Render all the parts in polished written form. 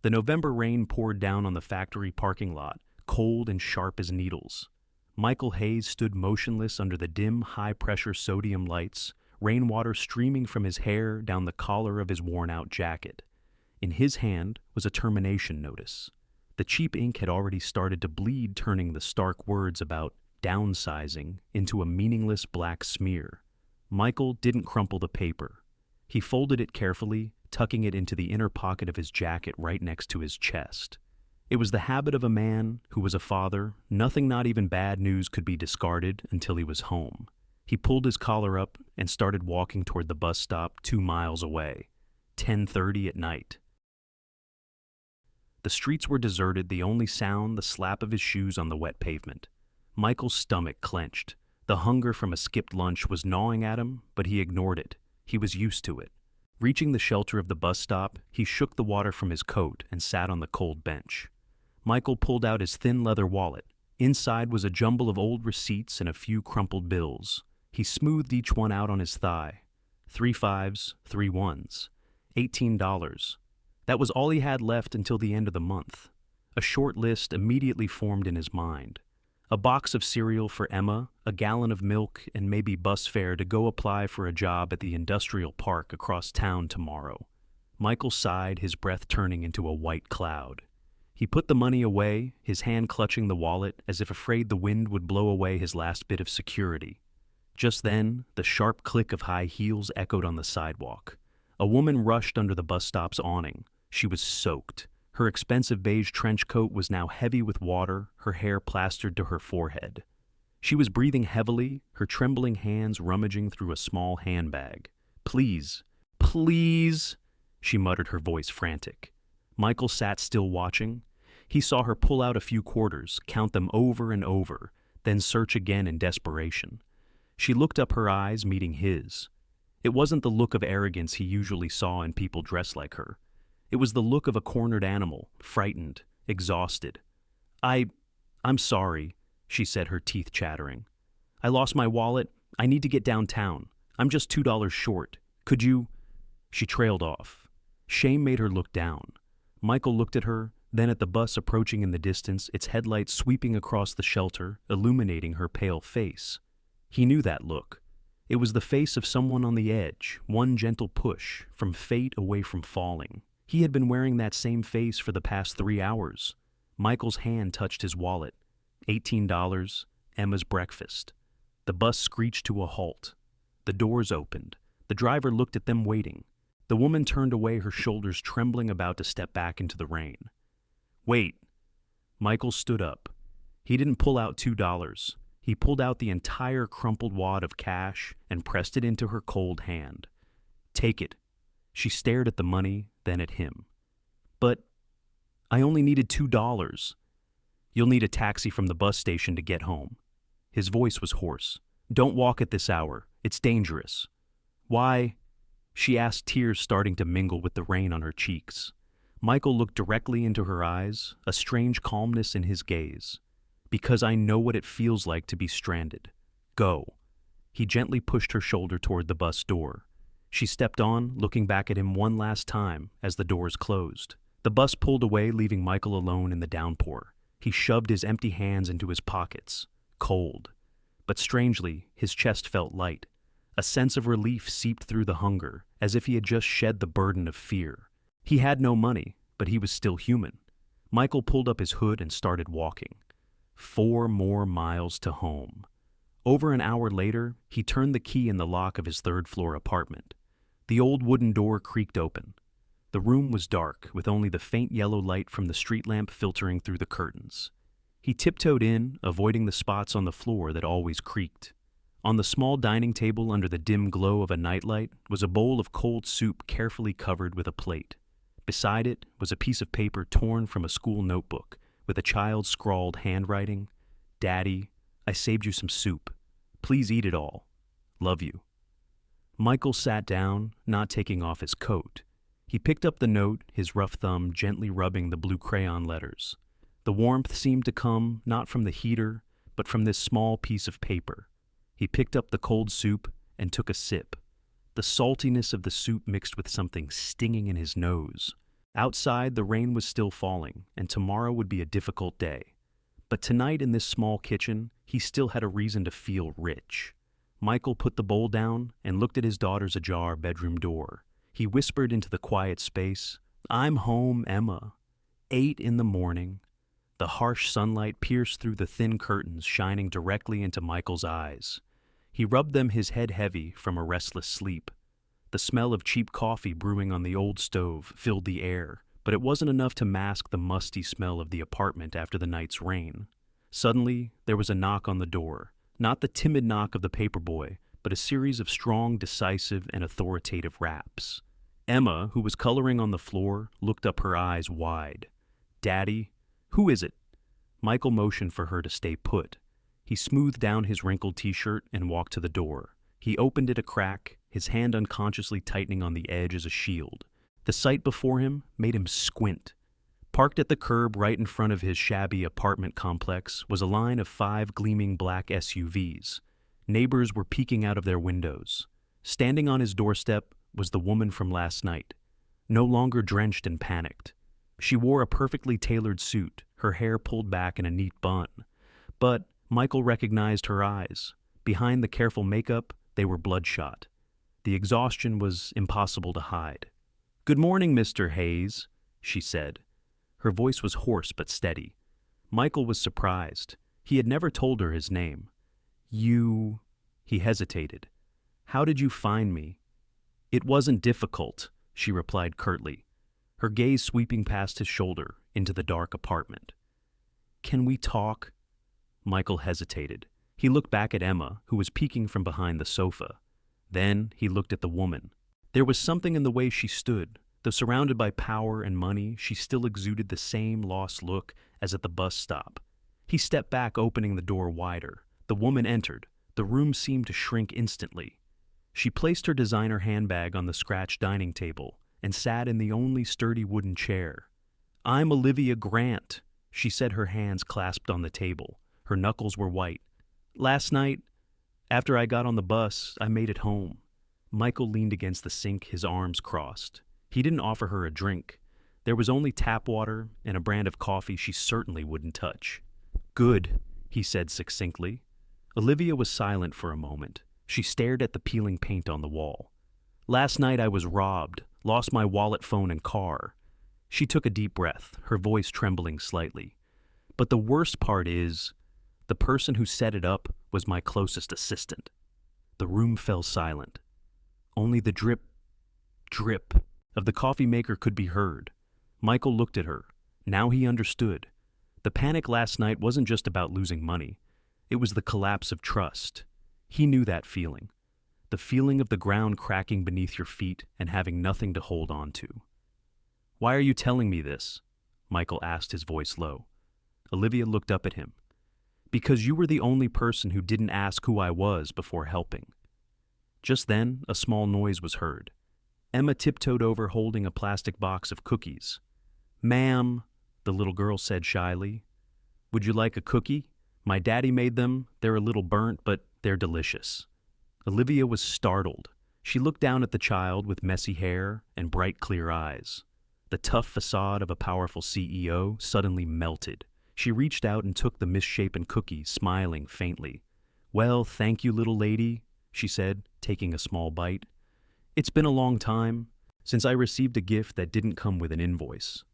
The November rain poured down on the factory parking lot, cold and sharp as needles. Michael Hayes stood motionless under the dim, high-pressure sodium lights, rainwater streaming from his hair down the collar of his worn-out jacket. In his hand was a termination notice. The cheap ink had already started to bleed, turning the stark words about downsizing into a meaningless black smear. Michael didn't crumple the paper. He folded it carefully, tucking it into the inner pocket of his jacket right next to his chest. It was the habit of a man who was a father. Nothing, not even bad news, could be discarded until he was home. He pulled his collar up and started walking toward the bus stop 2 miles away. 10:30 at night. The streets were deserted, the only sound the slap of his shoes on the wet pavement. Michael's stomach clenched. The hunger from a skipped lunch was gnawing at him, but he ignored it. He was used to it. Reaching the shelter of the bus stop, he shook the water from his coat and sat on the cold bench. Michael pulled out his thin leather wallet. Inside was a jumble of old receipts and a few crumpled bills. He smoothed each one out on his thigh. 3 5s, 3 1s. $18. That was all he had left until the end of the month. A short list immediately formed in his mind. A box of cereal for Emma, a gallon of milk, and maybe bus fare to go apply for a job at the industrial park across town tomorrow. Michael sighed, his breath turning into a white cloud. He put the money away, his hand clutching the wallet as if afraid the wind would blow away his last bit of security. Just then, the sharp click of high heels echoed on the sidewalk. A woman rushed under the bus stop's awning. She was soaked. Her expensive beige trench coat was now heavy with water, her hair plastered to her forehead. She was breathing heavily, her trembling hands rummaging through a small handbag. "Please, please," she muttered, her voice frantic. Michael sat still watching. He saw her pull out a few quarters, count them over and over, then search again in desperation. She looked up, her eyes meeting his. It wasn't the look of arrogance he usually saw in people dressed like her. It was the look of a cornered animal, frightened, exhausted. I'm sorry," she said, her teeth chattering. "I lost my wallet. I need to get downtown. I'm just $2 short. Could you—" She trailed off. Shame made her look down. Michael looked at her, then at the bus approaching in the distance, its headlights sweeping across the shelter, illuminating her pale face. He knew that look. It was the face of someone on the edge, one gentle push, from fate away from falling. He had been wearing that same face for the past 3 hours. Michael's hand touched his wallet. $18, Emma's breakfast. The bus screeched to a halt. The doors opened. The driver looked at them, waiting. The woman turned away, her shoulders trembling, about to step back into the rain. "Wait." Michael stood up. He didn't pull out $2. He pulled out the entire crumpled wad of cash and pressed it into her cold hand. "Take it." She stared at the money, then at him. "But I only needed $2. "You'll need a taxi from the bus station to get home." His voice was hoarse. "Don't walk at this hour. It's dangerous." "Why?" she asked, tears starting to mingle with the rain on her cheeks. Michael looked directly into her eyes, a strange calmness in his gaze. "Because I know what it feels like to be stranded. Go." He gently pushed her shoulder toward the bus door. She stepped on, looking back at him one last time as the doors closed. The bus pulled away, leaving Michael alone in the downpour. He shoved his empty hands into his pockets, cold. But strangely, his chest felt light. A sense of relief seeped through the hunger, as if he had just shed the burden of fear. He had no money, but he was still human. Michael pulled up his hood and started walking. 4 more miles to home. Over an hour later, he turned the key in the lock of his 3rd-floor apartment. The old wooden door creaked open. The room was dark, with only the faint yellow light from the street lamp filtering through the curtains. He tiptoed in, avoiding the spots on the floor that always creaked. On the small dining table, under the dim glow of a nightlight, was a bowl of cold soup carefully covered with a plate. Beside it was a piece of paper torn from a school notebook, with a child's scrawled handwriting. "Daddy, I saved you some soup. Please eat it all. Love you." Michael sat down, not taking off his coat. He picked up the note, his rough thumb gently rubbing the blue crayon letters. The warmth seemed to come not from the heater, but from this small piece of paper. He picked up the cold soup and took a sip. The saltiness of the soup mixed with something stinging in his nose. Outside, the rain was still falling, and tomorrow would be a difficult day. But tonight in this small kitchen, he still had a reason to feel rich. Michael put the bowl down and looked at his daughter's ajar bedroom door. He whispered into the quiet space, "I'm home, Emma." 8 in the morning. The harsh sunlight pierced through the thin curtains, shining directly into Michael's eyes. He rubbed them, his head heavy from a restless sleep. The smell of cheap coffee brewing on the old stove filled the air, but it wasn't enough to mask the musty smell of the apartment after the night's rain. Suddenly, there was a knock on the door. Not the timid knock of the paperboy, but a series of strong, decisive, and authoritative raps. Emma, who was coloring on the floor, looked up, her eyes wide. "Daddy, who is it?" Michael motioned for her to stay put. He smoothed down his wrinkled t-shirt and walked to the door. He opened it a crack, his hand unconsciously tightening on the edge as a shield. The sight before him made him squint. Parked at the curb right in front of his shabby apartment complex was a line of 5 gleaming black SUVs. Neighbors were peeking out of their windows. Standing on his doorstep was the woman from last night, no longer drenched and panicked. She wore a perfectly tailored suit, her hair pulled back in a neat bun. But Michael recognized her eyes. Behind the careful makeup, they were bloodshot. The exhaustion was impossible to hide. "Good morning, Mr. Hayes," she said. Her voice was hoarse but steady. Michael was surprised. He had never told her his name. "You—" He hesitated. "How did you find me?" "It wasn't difficult," she replied curtly, her gaze sweeping past his shoulder into the dark apartment. "Can we talk?" Michael hesitated. He looked back at Emma, who was peeking from behind the sofa. Then he looked at the woman. There was something in the way she stood. Though surrounded by power and money, she still exuded the same lost look as at the bus stop. He stepped back, opening the door wider. The woman entered. The room seemed to shrink instantly. She placed her designer handbag on the scratched dining table and sat in the only sturdy wooden chair. "I'm Olivia Grant," she said, her hands clasped on the table. Her knuckles were white. "Last night, after I got on the bus, I made it home." Michael leaned against the sink, his arms crossed. He didn't offer her a drink. There was only tap water and a brand of coffee she certainly wouldn't touch. "Good," he said succinctly. Olivia was silent for a moment. She stared at the peeling paint on the wall. "Last night I was robbed, lost my wallet, phone, and car." She took a deep breath, her voice trembling slightly. "But the worst part is, the person who set it up was my closest assistant." The room fell silent. Only the drip, drip of the coffee maker could be heard. Michael looked at her. Now he understood. The panic last night wasn't just about losing money. It was the collapse of trust. He knew that feeling. The feeling of the ground cracking beneath your feet and having nothing to hold on to. "Why are you telling me this?" Michael asked, his voice low. Olivia looked up at him. "Because you were the only person who didn't ask who I was before helping." Just then, a small noise was heard. Emma tiptoed over, holding a plastic box of cookies. "Ma'am," the little girl said shyly, "would you like a cookie? My daddy made them. They're a little burnt, but they're delicious." Olivia was startled. She looked down at the child with messy hair and bright, clear eyes. The tough facade of a powerful CEO suddenly melted. She reached out and took the misshapen cookie, smiling faintly. "Well, thank you, little lady," she said, taking a small bite. "It's been a long time since I received a gift that didn't come with an invoice."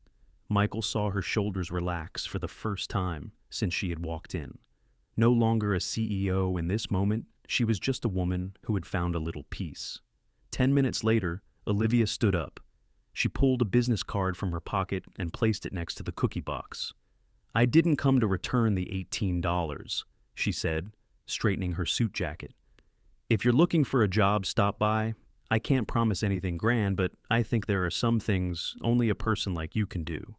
Michael saw her shoulders relax for the first time since she had walked in. No longer a CEO in this moment, she was just a woman who had found a little peace. 10 minutes later, Olivia stood up. She pulled a business card from her pocket and placed it next to the cookie box. "I didn't come to return the $18, she said, straightening her suit jacket. "If you're looking for a job, stop by. I can't promise anything grand, but I think there are some things only a person like you can do."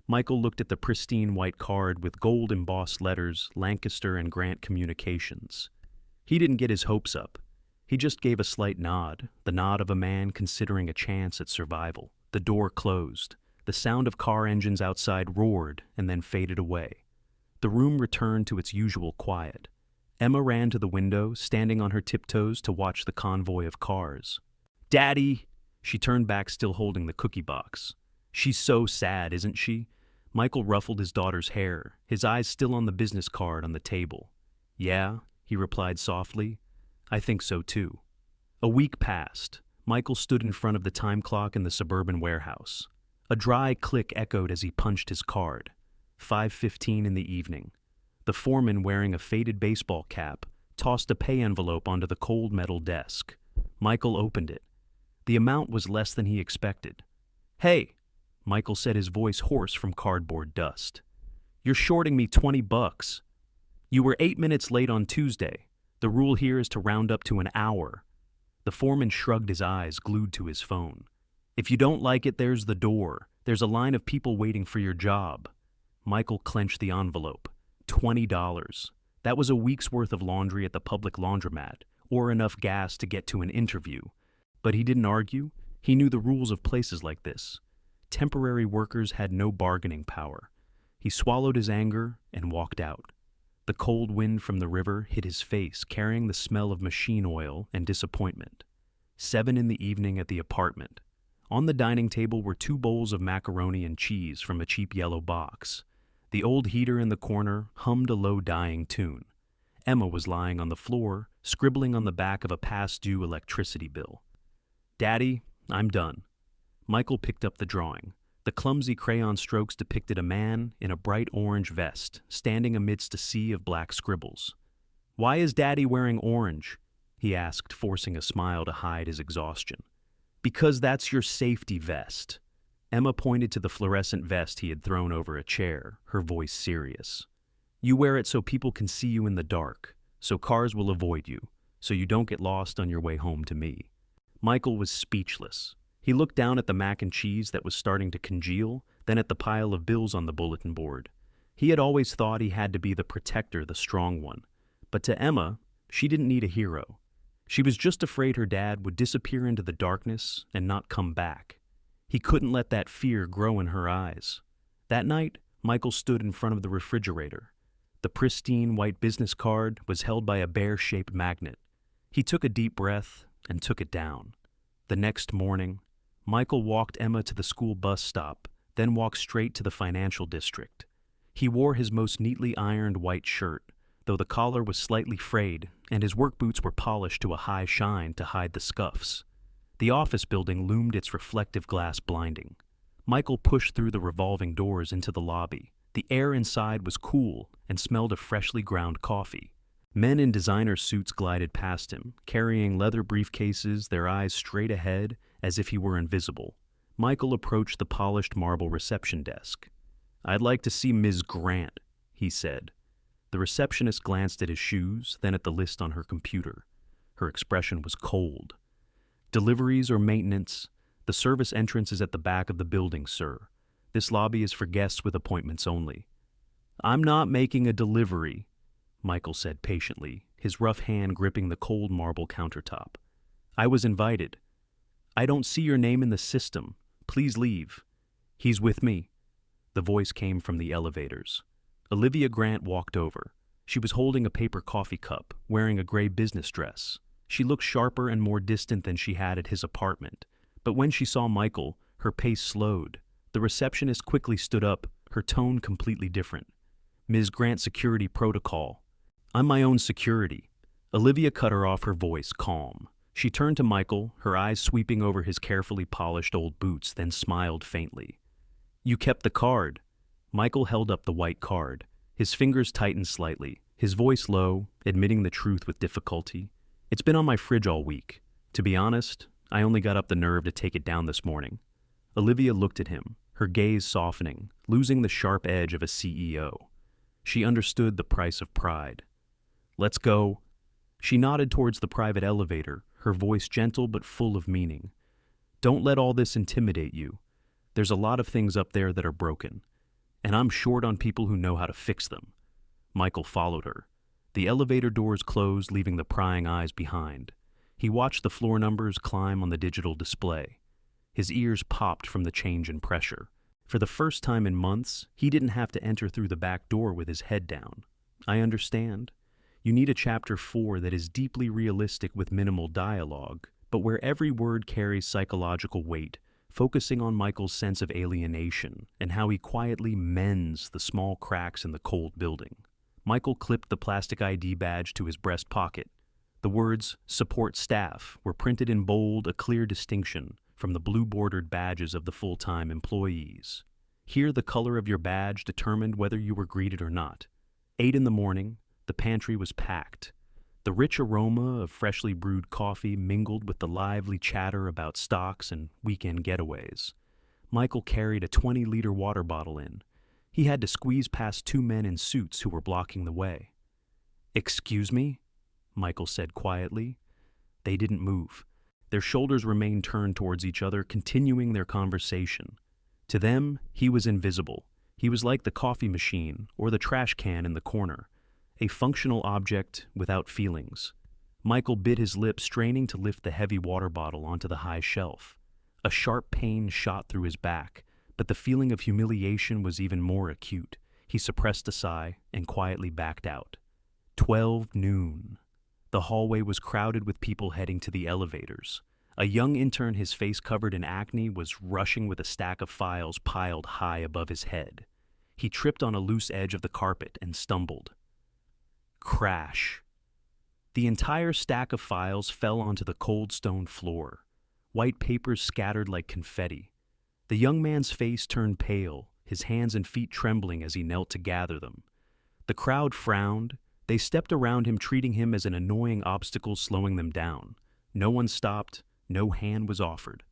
Michael looked at the pristine white card with gold-embossed letters, Lancaster and Grant Communications. He didn't get his hopes up. He just gave a slight nod, the nod of a man considering a chance at survival. The door closed. The sound of car engines outside roared and then faded away. The room returned to its usual quiet. Emma ran to the window, standing on her tiptoes to watch the convoy of cars. "Daddy!" She turned back, still holding the cookie box. She's so sad, isn't she? Michael ruffled his daughter's hair, his eyes still on the business card on the table. Yeah, he replied softly. I think so too. A week passed. Michael stood in front of the time clock in the suburban warehouse. A dry click echoed as he punched his card. 5:15 in the evening. The foreman, wearing a faded baseball cap, tossed a pay envelope onto the cold metal desk. Michael opened it. The amount was less than he expected. Hey, Michael said, his voice hoarse from cardboard dust. You're shorting me $20. You were 8 minutes late on Tuesday. The rule here is to round up to an hour. The foreman shrugged his eyes, glued to his phone. If you don't like it, there's the door. There's a line of people waiting for your job. Michael clenched the envelope. $20. That was a week's worth of laundry at the public laundromat, or enough gas to get to an interview. But he didn't argue. He knew the rules of places like this. Temporary workers had no bargaining power. He swallowed his anger and walked out. The cold wind from the river hit his face, carrying the smell of machine oil and disappointment. 7 in the evening at the apartment. On the dining table were 2 bowls of macaroni and cheese from a cheap yellow box. The old heater in the corner hummed a low dying tune. Emma was lying on the floor, scribbling on the back of a past-due electricity bill. Daddy, I'm done. Michael picked up the drawing. The clumsy crayon strokes depicted a man in a bright orange vest, standing amidst a sea of black scribbles. Why is Daddy wearing orange? He asked, forcing a smile to hide his exhaustion. Because that's your safety vest. Emma pointed to the fluorescent vest he had thrown over a chair, her voice serious. You wear it so people can see you in the dark, so cars will avoid you, so you don't get lost on your way home to me. Michael was speechless. He looked down at the mac and cheese that was starting to congeal, then at the pile of bills on the bulletin board. He had always thought he had to be the protector, the strong one. But to Emma, she didn't need a hero. She was just afraid her dad would disappear into the darkness and not come back. He couldn't let that fear grow in her eyes. That night, Michael stood in front of the refrigerator. The pristine white business card was held by a bear-shaped magnet. He took a deep breath and took it down. The next morning, Michael walked Emma to the school bus stop, then walked straight to the financial district. He wore his most neatly ironed white shirt, though the collar was slightly frayed and his work boots were polished to a high shine to hide the scuffs. The office building loomed its reflective glass blinding. Michael pushed through the revolving doors into the lobby. The air inside was cool and smelled of freshly ground coffee. Men in designer suits glided past him, carrying leather briefcases, their eyes straight ahead, as if he were invisible. Michael approached the polished marble reception desk. I'd like to see Ms. Grant, he said. The receptionist glanced at his shoes, then at the list on her computer. Her expression was cold. Deliveries or maintenance? The service entrance is at the back of the building, sir. This lobby is for guests with appointments only. I'm not making a delivery, Michael said patiently, his rough hand gripping the cold marble countertop. I was invited. I don't see your name in the system. Please leave. He's with me. The voice came from the elevators. Olivia Grant walked over. She was holding a paper coffee cup, wearing a gray business dress. She looked sharper and more distant than she had at his apartment. But when she saw Michael, her pace slowed. The receptionist quickly stood up, her tone completely different. Ms. Grant, security protocol. I'm my own security. Olivia cut her off, her voice calm. She turned to Michael, her eyes sweeping over his carefully polished old boots, then smiled faintly. You kept the card. Michael held up the white card. His fingers tightened slightly, his voice low, admitting the truth with difficulty. It's been on my fridge all week. To be honest, I only got up the nerve to take it down this morning. Olivia looked at him, her gaze softening, losing the sharp edge of a CEO. She understood the price of pride. Let's go. She nodded towards the private elevator, her voice gentle but full of meaning. Don't let all this intimidate you. There's a lot of things up there that are broken, and I'm short on people who know how to fix them. Michael followed her. The elevator doors closed, leaving the prying eyes behind. He watched the floor numbers climb on the digital display. His ears popped from the change in pressure. For the first time in months, he didn't have to enter through the back door with his head down. I understand. You need a chapter 4 that is deeply realistic with minimal dialogue, but where every word carries psychological weight, focusing on Michael's sense of alienation and how he quietly mends the small cracks in the cold building. Michael clipped the plastic ID badge to his breast pocket. The words "Support Staff" were printed in bold, a clear distinction from the blue-bordered badges of the full-time employees. Here, the color of your badge determined whether you were greeted or not. 8 in the morning, the pantry was packed. The rich aroma of freshly brewed coffee mingled with the lively chatter about stocks and weekend getaways. Michael carried a 20-liter water bottle in. He had to squeeze past 2 men in suits who were blocking the way. "Excuse me?" Michael said quietly. They didn't move. Their shoulders remained turned towards each other, continuing their conversation. To them, he was invisible. He was like the coffee machine or the trash can in the corner, a functional object without feelings. Michael bit his lip, straining to lift the heavy water bottle onto the high shelf. A sharp pain shot through his back, but the feeling of humiliation was even more acute. He suppressed a sigh and quietly backed out. 12 noon. The hallway was crowded with people heading to the elevators. A young intern, his face covered in acne, was rushing with a stack of files piled high above his head. He tripped on a loose edge of the carpet and stumbled. Crash. The entire stack of files fell onto the cold stone floor. White papers scattered like confetti. The young man's face turned pale, his hands and feet trembling as he knelt to gather them. The crowd frowned. They stepped around him, treating him as an annoying obstacle, slowing them down. No one stopped. No hand was offered.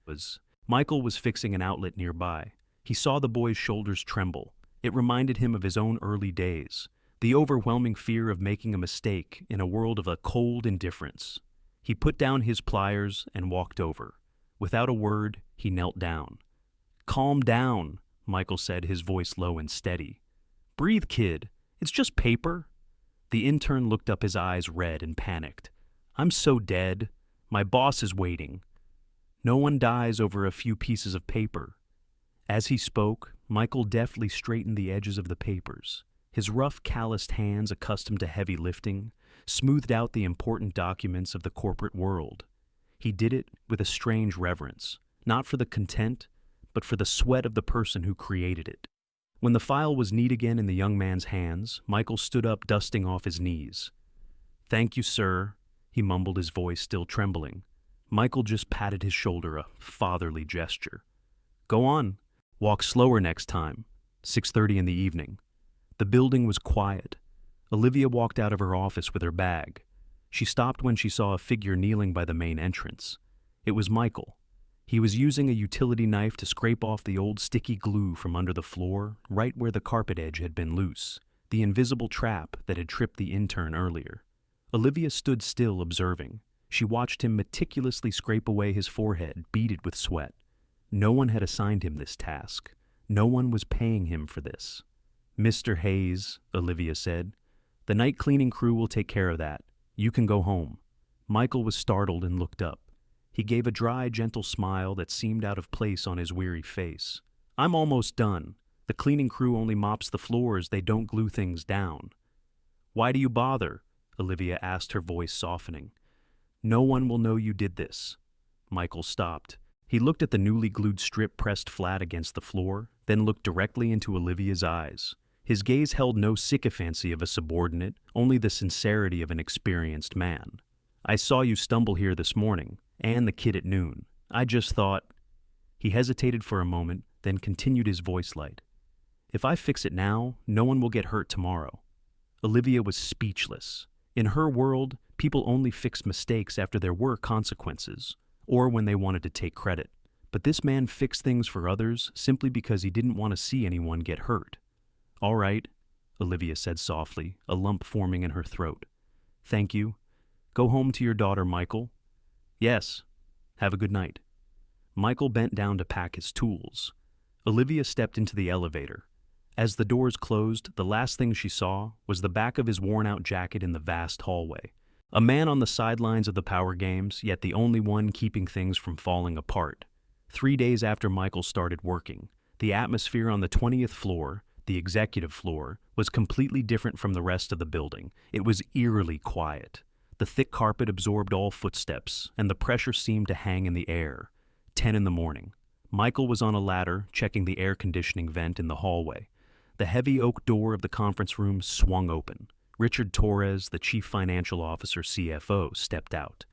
Michael was fixing an outlet nearby. He saw the boy's shoulders tremble. It reminded him of his own early days, the overwhelming fear of making a mistake in a world of a cold indifference. He put down his pliers and walked over. Without a word, he knelt down. "Calm down," Michael said, his voice low and steady. "Breathe, kid. It's just paper." The intern looked up, his eyes red and panicked. "I'm so dead. My boss is waiting." "No one dies over a few pieces of paper." As he spoke, Michael deftly straightened the edges of the papers. His rough, calloused hands, accustomed to heavy lifting, smoothed out the important documents of the corporate world. He did it with a strange reverence, not for the content, but for the sweat of the person who created it. When the file was neat again in the young man's hands, Michael stood up, dusting off his knees. "Thank you, sir," he mumbled, his voice still trembling. Michael just patted his shoulder, a fatherly gesture. "Go on. Walk slower next time." 6:30 in the evening. The building was quiet. Olivia walked out of her office with her bag. She stopped when she saw a figure kneeling by the main entrance. It was Michael. He was using a utility knife to scrape off the old sticky glue from under the floor, right where the carpet edge had been loose, the invisible trap that had tripped the intern earlier. Olivia stood still, observing. She watched him meticulously scrape away his forehead, beaded with sweat. No one had assigned him this task. No one was paying him for this. "Mr. Hayes," Olivia said, "the night cleaning crew will take care of that. You can go home." Michael was startled and looked up. He gave a dry, gentle smile that seemed out of place on his weary face. "I'm almost done. The cleaning crew only mops the floors, they don't glue things down." "Why do you bother?" Olivia asked, her voice softening. "No one will know you did this." Michael stopped. He looked at the newly glued strip pressed flat against the floor, then looked directly into Olivia's eyes. His gaze held no sycophancy of a subordinate, only the sincerity of an experienced man. "I saw you stumble here this morning, and the kid at noon. I just thought—" He hesitated for a moment, then continued, his voice light. "If I fix it now, no one will get hurt tomorrow." Olivia was speechless. In her world, people only fixed mistakes after there were consequences, or when they wanted to take credit. But this man fixed things for others simply because he didn't want to see anyone get hurt. "All right," Olivia said softly, a lump forming in her throat. "Thank you. Go home to your daughter, Michael." "Yes. Have a good night." Michael bent down to pack his tools. Olivia stepped into the elevator. As the doors closed, the last thing she saw was the back of his worn-out jacket in the vast hallway. A man on the sidelines of the Power Games, yet the only one keeping things from falling apart. 3 days after Michael started working, the atmosphere on the 20th floor, the executive floor, was completely different from the rest of the building. It was eerily quiet. The thick carpet absorbed all footsteps, and the pressure seemed to hang in the air. 10 in the morning. Michael was on a ladder, checking the air conditioning vent in the hallway. The heavy oak door of the conference room swung open. Richard Torres, the chief financial officer CFO, stepped out.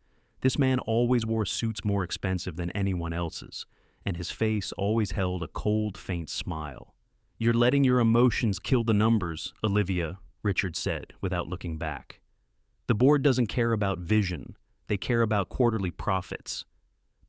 This man always wore suits more expensive than anyone else's, and his face always held a cold, faint smile. "You're letting your emotions kill the numbers, Olivia," Richard said, without looking back. "The board doesn't care about vision. They care about quarterly profits."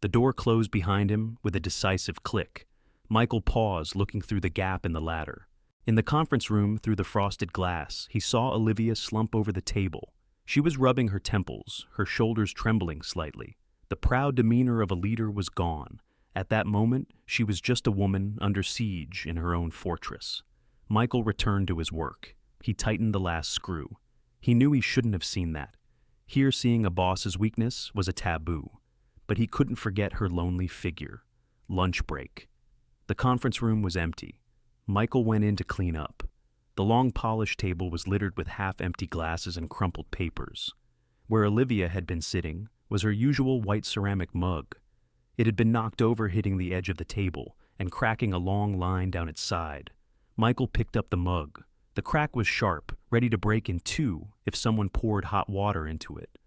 The door closed behind him with a decisive click. Michael paused, looking through the gap in the ladder. In the conference room, through the frosted glass, he saw Olivia slump over the table. She was rubbing her temples, her shoulders trembling slightly. The proud demeanor of a leader was gone. At that moment, she was just a woman under siege in her own fortress. Michael returned to his work. He tightened the last screw. He knew he shouldn't have seen that. Here, seeing a boss's weakness was a taboo. But he couldn't forget her lonely figure. Lunch break. The conference room was empty. Michael went in to clean up. The long polished table was littered with half-empty glasses and crumpled papers. Where Olivia had been sitting was her usual white ceramic mug. It had been knocked over, hitting the edge of the table and cracking a long line down its side. Michael picked up the mug. The crack was sharp, ready to break in two if someone poured hot water into it.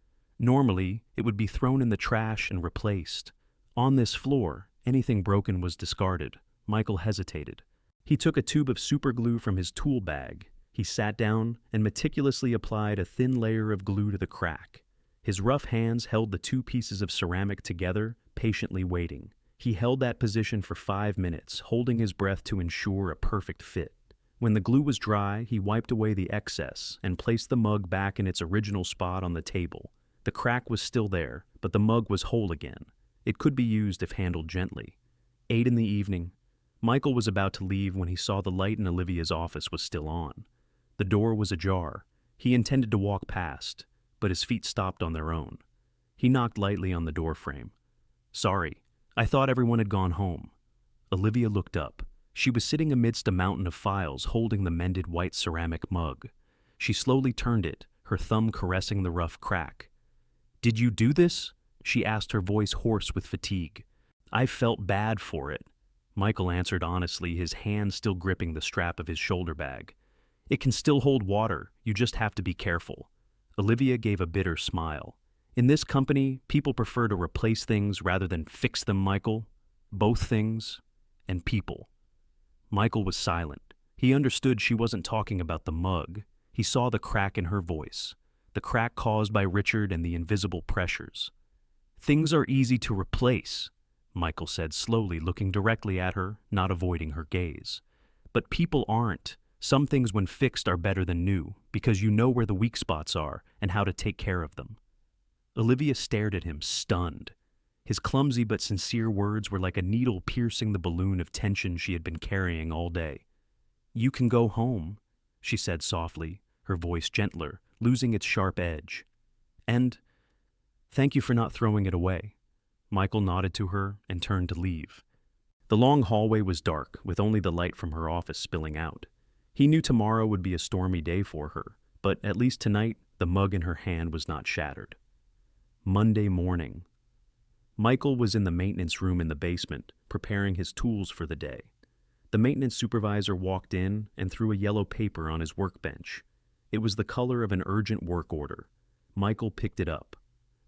Normally, it would be thrown in the trash and replaced. On this floor, anything broken was discarded. Michael hesitated. He took a tube of superglue from his tool bag. He sat down and meticulously applied a thin layer of glue to the crack. His rough hands held the two pieces of ceramic together, patiently waiting. He held that position for 5 minutes, holding his breath to ensure a perfect fit. When the glue was dry, he wiped away the excess and placed the mug back in its original spot on the table. The crack was still there, but the mug was whole again. It could be used if handled gently. 8 in the evening. Michael was about to leave when he saw the light in Olivia's office was still on. The door was ajar. He intended to walk past, but his feet stopped on their own. He knocked lightly on the door frame. "Sorry, I thought everyone had gone home." Olivia looked up. She was sitting amidst a mountain of files, holding the mended white ceramic mug. She slowly turned it, her thumb caressing the rough crack. "Did you do this?" she asked, her voice hoarse with fatigue. "I felt bad for it." Michael answered honestly, his hand still gripping the strap of his shoulder bag. "It can still hold water, you just have to be careful." Olivia gave a bitter smile. "In this company, people prefer to replace things rather than fix them, Michael. Both things and people." Michael was silent. He understood she wasn't talking about the mug. He saw the crack in her voice, the crack caused by Richard and the invisible pressures. "Things are easy to replace," Michael said slowly, looking directly at her, not avoiding her gaze. "But people aren't. Some things when fixed are better than new, because you know where the weak spots are and how to take care of them." Olivia stared at him, stunned. His clumsy but sincere words were like a needle piercing the balloon of tension she had been carrying all day. "You can go home," she said softly, her voice gentler, losing its sharp edge. "And thank you for not throwing it away." Michael nodded to her and turned to leave. The long hallway was dark, with only the light from her office spilling out. He knew tomorrow would be a stormy day for her, but at least tonight, the mug in her hand was not shattered. Monday morning. Michael was in the maintenance room in the basement, preparing his tools for the day. The maintenance supervisor walked in and threw a yellow paper on his workbench. It was the color of an urgent work order. Michael picked it up.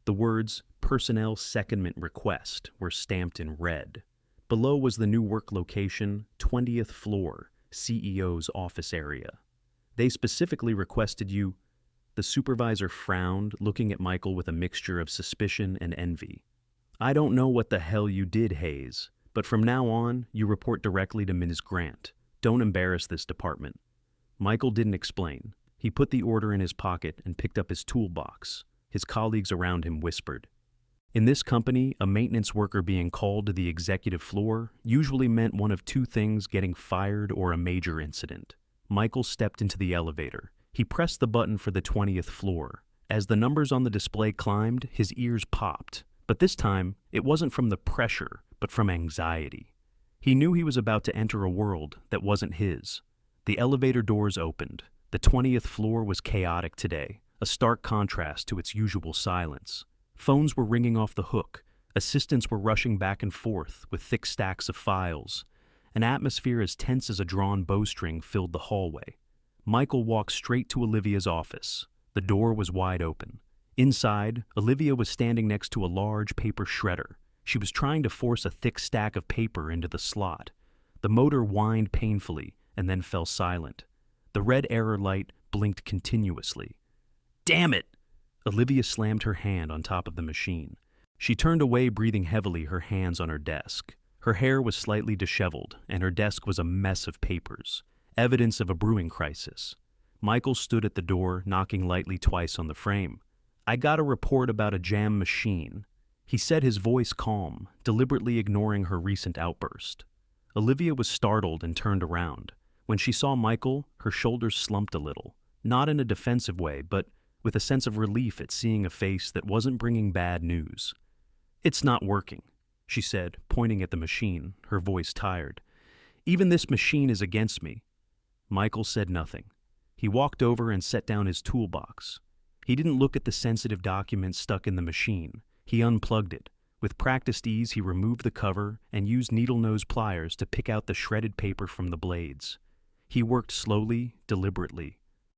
The words, "Personnel Secondment Request," were stamped in red. Below was the new work location, 20th floor, CEO's office area. "They specifically requested you." The supervisor frowned, looking at Michael with a mixture of suspicion and envy. "I don't know what the hell you did, Hayes, but from now on, you report directly to Ms. Grant. Don't embarrass this department." Michael didn't explain. He put the order in his pocket and picked up his toolbox. His colleagues around him whispered. In this company, a maintenance worker being called to the executive floor usually meant one of two things: getting fired or a major incident. Michael stepped into the elevator. He pressed the button for the 20th floor. As the numbers on the display climbed, his ears popped. But this time, it wasn't from the pressure, but from anxiety. He knew he was about to enter a world that wasn't his. The elevator doors opened. The 20th floor was chaotic today, a stark contrast to its usual silence. Phones were ringing off the hook. Assistants were rushing back and forth with thick stacks of files. An atmosphere as tense as a drawn bowstring filled the hallway. Michael walked straight to Olivia's office. The door was wide open. Inside, Olivia was standing next to a large paper shredder. She was trying to force a thick stack of paper into the slot. The motor whined painfully and then fell silent. The red error light blinked continuously. "Damn it!" Olivia slammed her hand on top of the machine. She turned away, breathing heavily, her hands on her desk. Her hair was slightly disheveled, and her desk was a mess of papers, evidence of a brewing crisis. Michael stood at the door, knocking lightly twice on the frame. "I got a report about a jammed machine," he said, his voice calm, deliberately ignoring her recent outburst. Olivia was startled and turned around. When she saw Michael, her shoulders slumped a little, not in a defensive way, but with a sense of relief at seeing a face that wasn't bringing bad news. "It's not working," she said, pointing at the machine, her voice tired. "Even this machine is against me." Michael said nothing. He walked over and set down his toolbox. He didn't look at the sensitive document stuck in the machine. He unplugged it. With practiced ease, he removed the cover and used needle-nose pliers to pick out the shredded paper from the blades. He worked slowly, deliberately.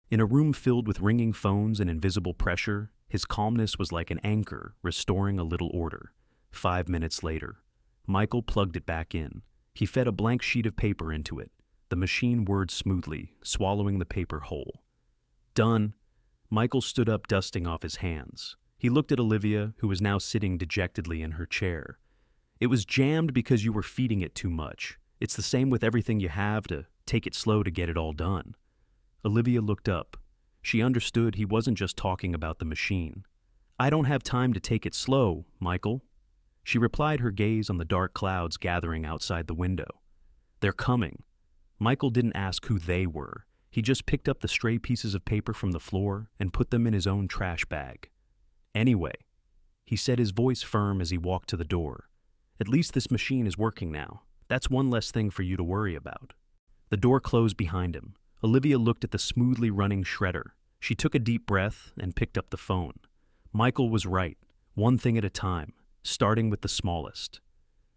In a room filled with ringing phones and invisible pressure, his calmness was like an anchor, restoring a little order. 5 minutes later, Michael plugged it back in. He fed a blank sheet of paper into it. The machine whirred smoothly, swallowing the paper whole. "Done." Michael stood up, dusting off his hands. He looked at Olivia, who was now sitting dejectedly in her chair. "It was jammed because you were feeding it too much. It's the same with everything you have, to take it slow to get it all done." Olivia looked up. She understood he wasn't just talking about the machine. "I don't have time to take it slow, Michael." She replied, her gaze on the dark clouds gathering outside the window. "They're coming." Michael didn't ask who they were. He just picked up the stray pieces of paper from the floor and put them in his own trash bag. "Anyway," he said, his voice firm as he walked to the door, "at least this machine is working now. That's one less thing for you to worry about." The door closed behind him. Olivia looked at the smoothly running shredder. She took a deep breath and picked up the phone. Michael was right, one thing at a time, starting with the smallest.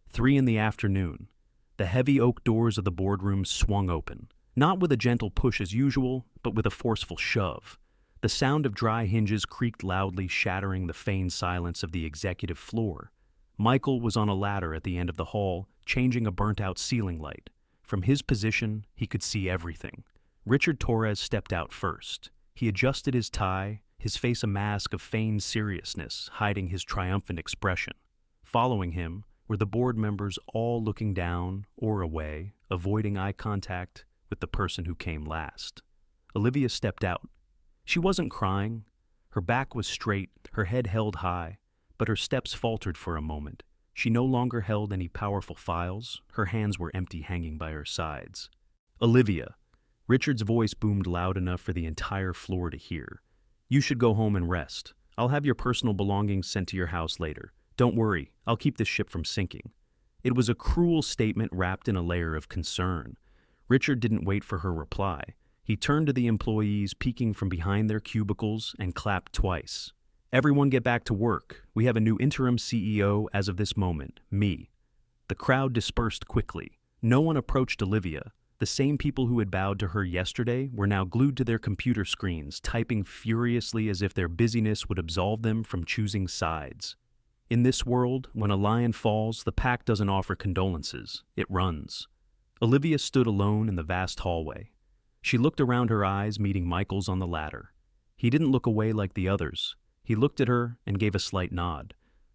3 in the afternoon. The heavy oak doors of the boardroom swung open, not with a gentle push as usual, but with a forceful shove. The sound of dry hinges creaked loudly, shattering the feigned silence of the executive floor. Michael was on a ladder at the end of the hall, changing a burnt-out ceiling light. From his position, he could see everything. Richard Torres stepped out first. He adjusted his tie, his face a mask of feigned seriousness, hiding his triumphant expression. Following him were the board members, all looking down or away, avoiding eye contact with the person who came last. Olivia stepped out. She wasn't crying. Her back was straight, her head held high, but her steps faltered for a moment. She no longer held any powerful files. Her hands were empty, hanging by her sides. "Olivia," Richard's voice boomed loud enough for the entire floor to hear. "You should go home and rest. I'll have your personal belongings sent to your house later. Don't worry, I'll keep this ship from sinking." It was a cruel statement wrapped in a layer of concern. Richard didn't wait for her reply. He turned to the employees peeking from behind their cubicles and clapped twice. "Everyone get back to work. We have a new interim CEO as of this moment, me." The crowd dispersed quickly. No one approached Olivia. The same people who had bowed to her yesterday were now glued to their computer screens, typing furiously as if their busyness would absolve them from choosing sides. In this world, when a lion falls, the pack doesn't offer condolences. It runs. Olivia stood alone in the vast hallway. She looked around, her eyes meeting Michael's on the ladder. He didn't look away like the others. He looked at her and gave a slight nod.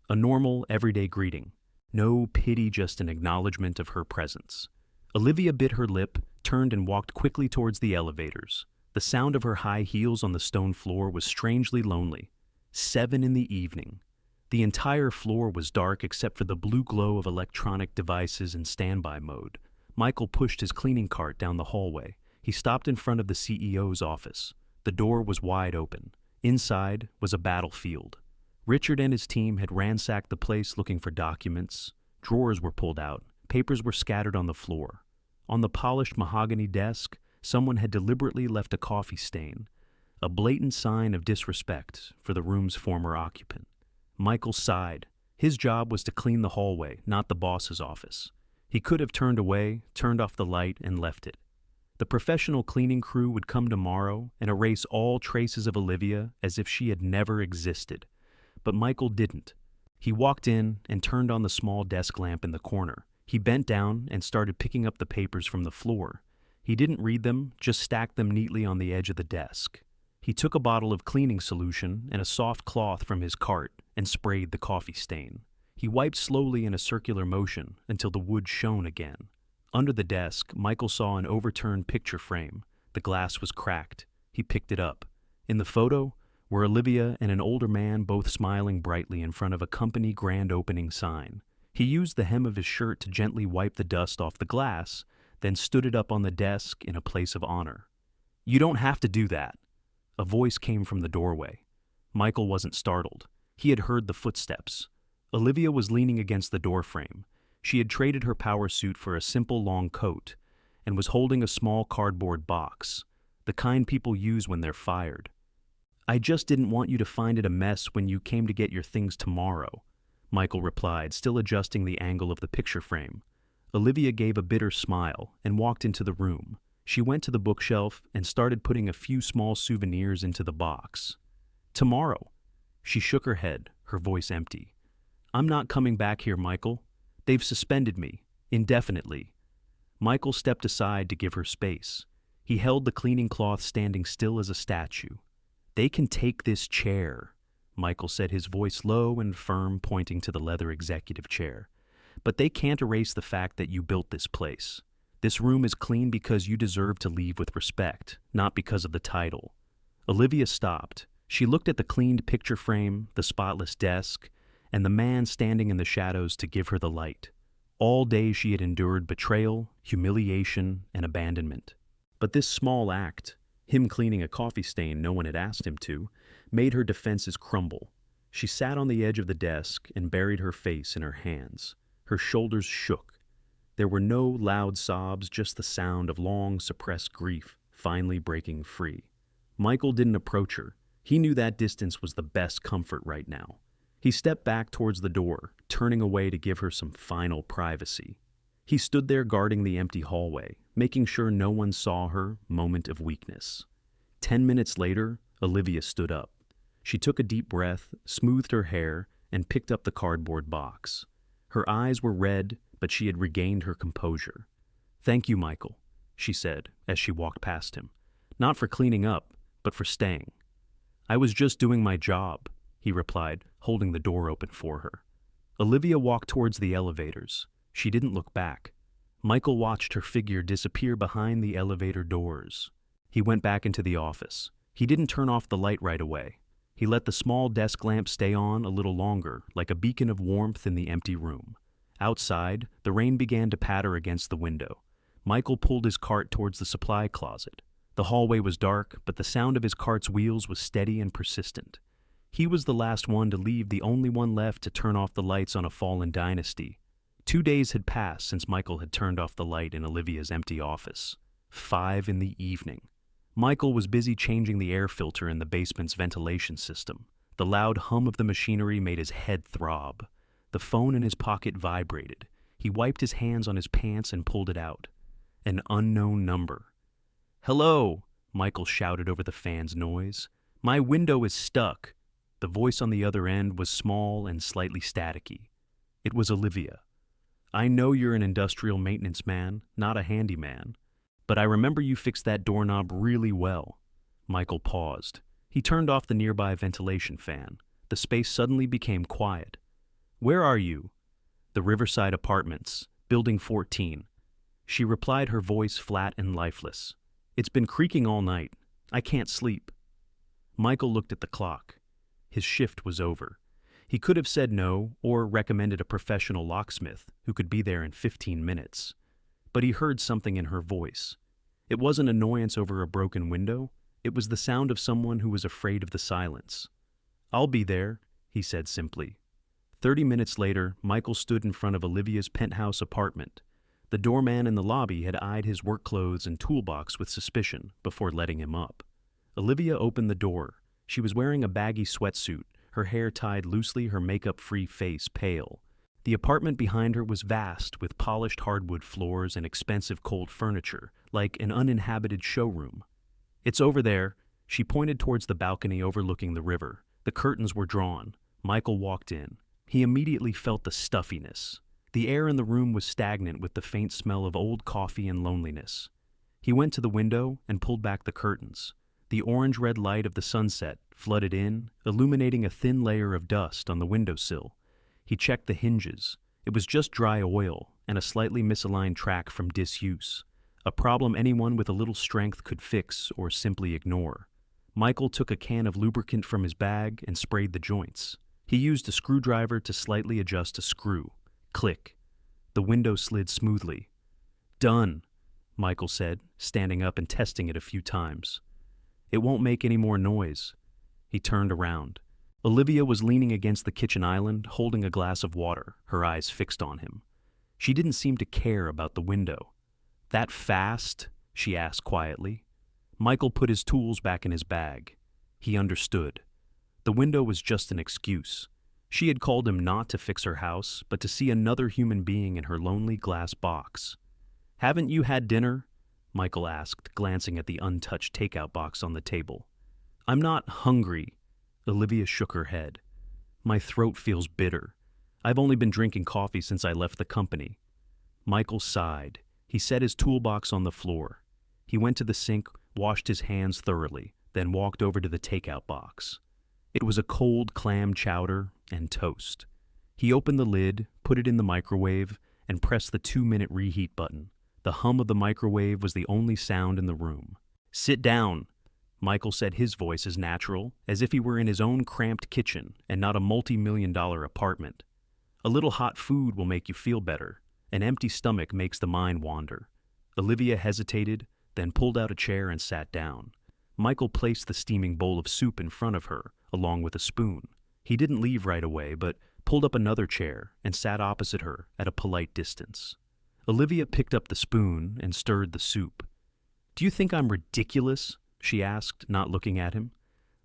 A normal, everyday greeting. No pity, just an acknowledgement of her presence. Olivia bit her lip, turned and walked quickly towards the elevators. The sound of her high heels on the stone floor was strangely lonely. 7 in the evening. The entire floor was dark except for the blue glow of electronic devices in standby mode. Michael pushed his cleaning cart down the hallway. He stopped in front of the CEO's office. The door was wide open. Inside was a battlefield. Richard and his team had ransacked the place looking for documents. Drawers were pulled out. Papers were scattered on the floor. On the polished mahogany desk, someone had deliberately left a coffee stain, a blatant sign of disrespect for the room's former occupant. Michael sighed. His job was to clean the hallway, not the boss's office. He could have turned away, turned off the light, and left it. The professional cleaning crew would come tomorrow and erase all traces of Olivia as if she had never existed. But Michael didn't. He walked in and turned on the small desk lamp in the corner. He bent down and started picking up the papers from the floor. He didn't read them, just stacked them neatly on the edge of the desk. He took a bottle of cleaning solution and a soft cloth from his cart and sprayed the coffee stain. He wiped slowly in a circular motion until the wood shone again. Under the desk, Michael saw an overturned picture frame. The glass was cracked. He picked it up. In the photo were Olivia and an older man both smiling brightly in front of a company grand opening sign. He used the hem of his shirt to gently wipe the dust off the glass, then stood it up on the desk in a place of honor. "You don't have to do that." A voice came from the doorway. Michael wasn't startled. He had heard the footsteps. Olivia was leaning against the doorframe. She had traded her power suit for a simple long coat and was holding a small cardboard box, the kind people use when they're fired. "I just didn't want you to find it a mess when you came to get your things tomorrow," Michael replied, still adjusting the angle of the picture frame. Olivia gave a bitter smile and walked into the room. She went to the bookshelf and started putting a few small souvenirs into the box. "Tomorrow." She shook her head, her voice empty. "I'm not coming back here, Michael. They've suspended me, indefinitely." Michael stepped aside to give her space. He held the cleaning cloth standing still as a statue. "They can take this chair," Michael said, his voice low and firm, pointing to the leather executive chair. "But they can't erase the fact that you built this place. This room is clean because you deserve to leave with respect, not because of the title." Olivia stopped. She looked at the cleaned picture frame, the spotless desk, and the man standing in the shadows to give her the light. All day she had endured betrayal, humiliation, and abandonment. But this small act, him cleaning a coffee stain no one had asked him to, made her defenses crumble. She sat on the edge of the desk and buried her face in her hands. Her shoulders shook. There were no loud sobs, just the sound of long suppressed grief finally breaking free. Michael didn't approach her. He knew that distance was the best comfort right now. He stepped back towards the door, turning away to give her some final privacy. He stood there guarding the empty hallway, making sure no one saw her moment of weakness. 10 minutes later, Olivia stood up. She took a deep breath, smoothed her hair, and picked up the cardboard box. Her eyes were red, but she had regained her composure. "Thank you, Michael," she said as she walked past him. "Not for cleaning up, but for staying." "I was just doing my job," he replied, holding the door open for her. Olivia walked towards the elevators. She didn't look back. Michael watched her figure disappear behind the elevator doors. He went back into the office. He didn't turn off the light right away. He let the small desk lamp stay on a little longer, like a beacon of warmth in the empty room. Outside, the rain began to patter against the window. Michael pulled his cart towards the supply closet. The hallway was dark, but the sound of his cart's wheels was steady and persistent. He was the last one to leave, the only one left to turn off the lights on a fallen dynasty. 2 days had passed since Michael had turned off the light in Olivia's empty office. 5 in the evening. Michael was busy changing the air filter in the basement's ventilation system. The loud hum of the machinery made his head throb. The phone in his pocket vibrated. He wiped his hands on his pants and pulled it out. An unknown number. "Hello," Michael shouted over the fan's noise. "My window is stuck." The voice on the other end was small and slightly staticky. It was Olivia. "I know you're an industrial maintenance man, not a handyman, but I remember you fixed that doorknob really well." Michael paused. He turned off the nearby ventilation fan. The space suddenly became quiet. "Where are you?" "The Riverside Apartments, Building 14. She replied, her voice flat and lifeless. "It's been creaking all night. I can't sleep." Michael looked at the clock. His shift was over. He could have said no or recommended a professional locksmith who could be there in 15 minutes. But he heard something in her voice. It wasn't annoyance over a broken window. It was the sound of someone who was afraid of the silence. "I'll be there," he said simply. 30 minutes later, Michael stood in front of Olivia's penthouse apartment. The doorman in the lobby had eyed his work clothes and toolbox with suspicion before letting him up. Olivia opened the door. She was wearing a baggy sweatsuit, her hair tied loosely, her makeup-free face pale. The apartment behind her was vast, with polished hardwood floors and expensive cold furniture, like an uninhabited showroom. "It's over there." She pointed towards the balcony overlooking the river. The curtains were drawn. Michael walked in. He immediately felt the stuffiness. The air in the room was stagnant with the faint smell of old coffee and loneliness. He went to the window and pulled back the curtains. The orange-red light of the sunset flooded in, illuminating a thin layer of dust on the windowsill. He checked the hinges. It was just dry oil and a slightly misaligned track from disuse, a problem anyone with a little strength could fix or simply ignore. Michael took a can of lubricant from his bag and sprayed the joints. He used a screwdriver to slightly adjust a screw. Click. The window slid smoothly. "Done," Michael said, standing up and testing it a few times. "It won't make any more noise." He turned around. Olivia was leaning against the kitchen island, holding a glass of water, her eyes fixed on him. She didn't seem to care about the window. "That fast?" she asked quietly. Michael put his tools back in his bag. He understood. The window was just an excuse. She had called him not to fix her house, but to see another human being in her lonely glass box. "Haven't you had dinner?" Michael asked, glancing at the untouched takeout box on the table. "I'm not hungry." Olivia shook her head. "My throat feels bitter. I've only been drinking coffee since I left the company." Michael sighed. He set his toolbox on the floor. He went to the sink, washed his hands thoroughly, then walked over to the takeout box. It was a cold clam chowder and toast. He opened the lid, put it in the microwave, and pressed the 2-minute reheat button. The hum of the microwave was the only sound in the room. "Sit down," Michael said, his voice as natural, as if he were in his own cramped kitchen and not a multi-million-dollar apartment. "A little hot food will make you feel better. An empty stomach makes the mind wander." Olivia hesitated, then pulled out a chair and sat down. Michael placed the steaming bowl of soup in front of her, along with a spoon. He didn't leave right away, but pulled up another chair and sat opposite her at a polite distance. Olivia picked up the spoon and stirred the soup. "Do you think I'm ridiculous?" she asked, not looking at him.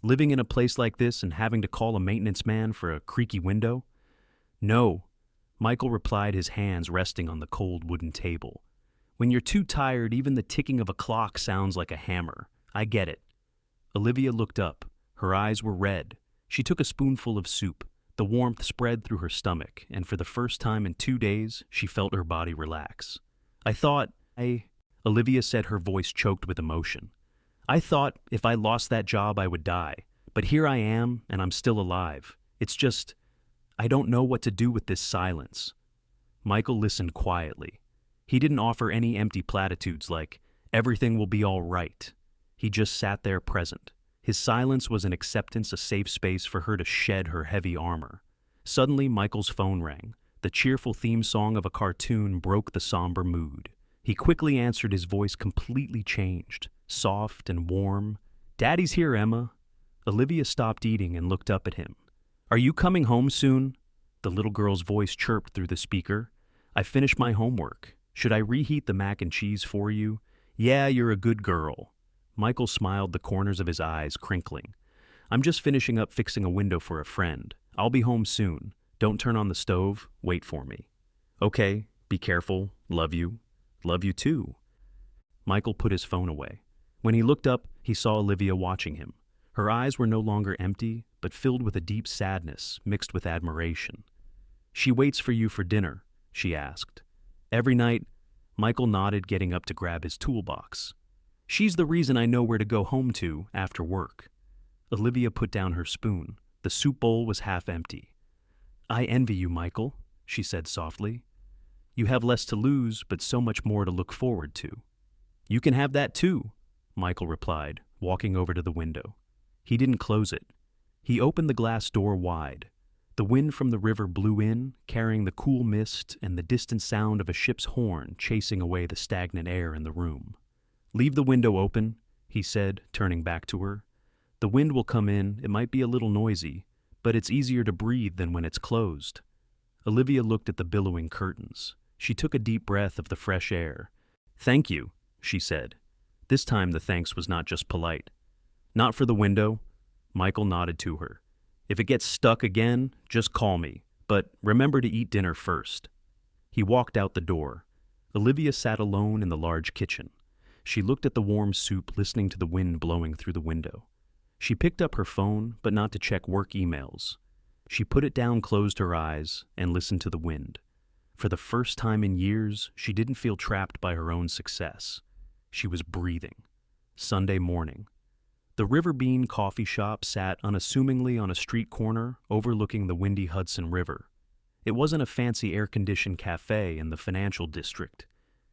"Living in a place like this and having to call a maintenance man for a creaky window?" "No," Michael replied, his hands resting on the cold wooden table. "When you're too tired, even the ticking of a clock sounds like a hammer. I get it." Olivia looked up. Her eyes were red. She took a spoonful of soup. The warmth spread through her stomach, and for the first time in 2 days, she felt her body relax. Olivia said, her voice choked with emotion. "I thought if I lost that job I would die, but here I am, and I'm still alive. It's just, I don't know what to do with this silence." Michael listened quietly. He didn't offer any empty platitudes like, "Everything will be all right." He just sat there present. His silence was an acceptance, a safe space for her to shed her heavy armor. Suddenly, Michael's phone rang. The cheerful theme song of a cartoon broke the somber mood. He quickly answered, his voice completely changed, soft and warm. "Daddy's here, Emma." Olivia stopped eating and looked up at him. "Are you coming home soon?" The little girl's voice chirped through the speaker. "I finished my homework. Should I reheat the mac and cheese for you?" "Yeah, you're a good girl." Michael smiled, the corners of his eyes crinkling. "I'm just finishing up fixing a window for a friend. I'll be home soon. Don't turn on the stove. Wait for me." "Okay, be careful. Love you." "Love you too." Michael put his phone away. When he looked up, he saw Olivia watching him. Her eyes were no longer empty, but filled with a deep sadness mixed with admiration. "She waits for you for dinner?" she asked. "Every night?" Michael nodded, getting up to grab his toolbox. "She's the reason I know where to go home to after work." Olivia put down her spoon. The soup bowl was half empty. "I envy you, Michael," she said softly. "You have less to lose, but so much more to look forward to." "You can have that too," Michael replied, walking over to the window. He didn't close it. He opened the glass door wide. The wind from the river blew in, carrying the cool mist and the distant sound of a ship's horn chasing away the stagnant air in the room. "Leave the window open," he said, turning back to her. "The wind will come in, it might be a little noisy, but it's easier to breathe than when it's closed." Olivia looked at the billowing curtains. She took a deep breath of the fresh air. "Thank you," she said. This time the thanks was not just polite. "Not for the window," Michael nodded to her. If it gets stuck again, just call me. But remember to eat dinner first." He walked out the door. Olivia sat alone in the large kitchen. She looked at the warm soup, listening to the wind blowing through the window. She picked up her phone, but not to check work emails. She put it down, closed her eyes, and listened to the wind. For the first time in years, she didn't feel trapped by her own success. She was breathing. Sunday morning. The River Bean coffee shop sat unassumingly on a street corner overlooking the windy Hudson River. It wasn't a fancy air-conditioned cafe in the financial district.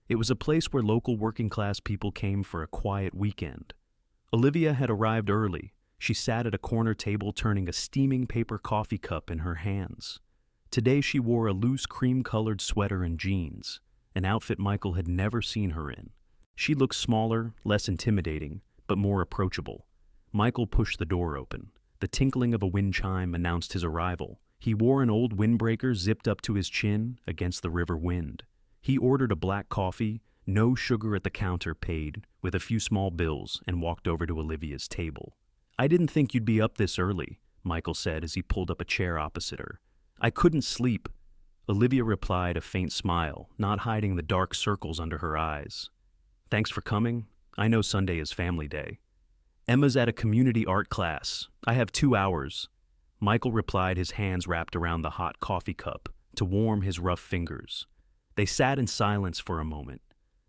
It was a place where local working-class people came for a quiet weekend. Olivia had arrived early. She sat at a corner table turning a steaming paper coffee cup in her hands. Today she wore a loose cream-colored sweater and jeans, an outfit Michael had never seen her in. She looked smaller, less intimidating, but more approachable. Michael pushed the door open. The tinkling of a wind chime announced his arrival. He wore an old windbreaker zipped up to his chin against the river wind. He ordered a black coffee, no sugar at the counter, paid with a few small bills, and walked over to Olivia's table. "I didn't think you'd be up this early," Michael said as he pulled up a chair opposite her. "I couldn't sleep." Olivia replied, a faint smile, not hiding the dark circles under her eyes. "Thanks for coming. I know Sunday is family day." "Emma's at a community art class. I have 2 hours." Michael replied, his hands wrapped around the hot coffee cup to warm his rough fingers. They sat in silence for a moment.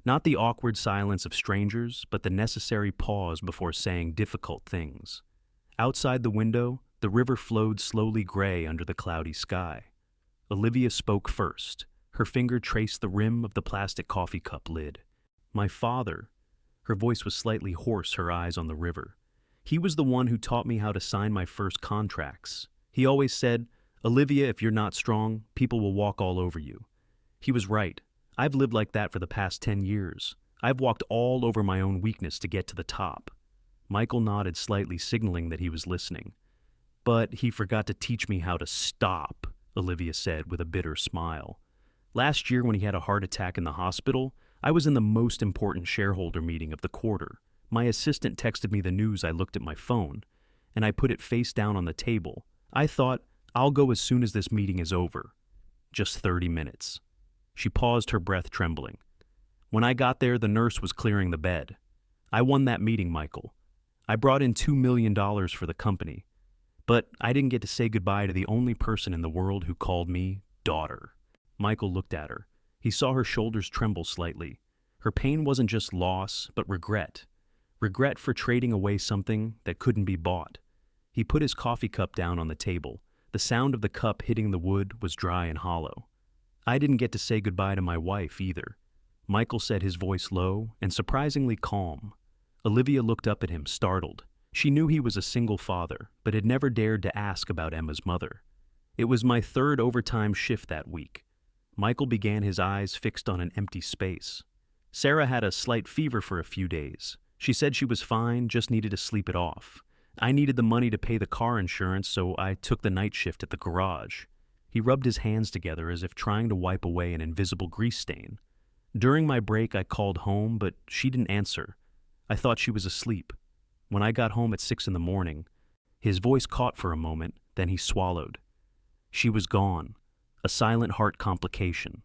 Not the awkward silence of strangers, but the necessary pause before saying difficult things. Outside the window, the river flowed slowly gray under the cloudy sky. Olivia spoke first. Her finger traced the rim of the plastic coffee cup lid. "My father." Her voice was slightly hoarse, her eyes on the river. "He was the one who taught me how to sign my first contracts. He always said, 'Olivia, if you're not strong, people will walk all over you.' He was right. I've lived like that for the past 10 years. I've walked all over my own weakness to get to the top." Michael nodded slightly, signaling that he was listening. "But he forgot to teach me how to stop," Olivia said with a bitter smile. "Last year, when he had a heart attack in the hospital, I was in the most important shareholder meeting of the quarter. My assistant texted me the news. I looked at my phone, and I put it face down on the table. I thought, I'll go as soon as this meeting is over. Just 30 minutes. She paused, her breath trembling. "When I got there, the nurse was clearing the bed. I won that meeting, Michael. I brought in $2 million for the company. But I didn't get to say goodbye to the only person in the world who called me daughter." Michael looked at her. He saw her shoulders tremble slightly. Her pain wasn't just loss, but regret. Regret for trading away something that couldn't be bought. He put his coffee cup down on the table. The sound of the cup hitting the wood was dry and hollow. "I didn't get to say goodbye to my wife either." Michael said, his voice low and surprisingly calm. Olivia looked up at him, startled. She knew he was a single father, but had never dared to ask about Emma's mother. "It was my 3rd overtime shift that week." Michael began, his eyes fixed on an empty space. "Sarah had a slight fever for a few days. She said she was fine, just needed to sleep it off. I needed the money to pay the car insurance, so I took the night shift at the garage." He rubbed his hands together as if trying to wipe away an invisible grease stain. "During my break, I called home, but she didn't answer. I thought she was asleep. When I got home at 6 in the morning, his voice caught for a moment, then he swallowed. She was gone. A silent heart complication.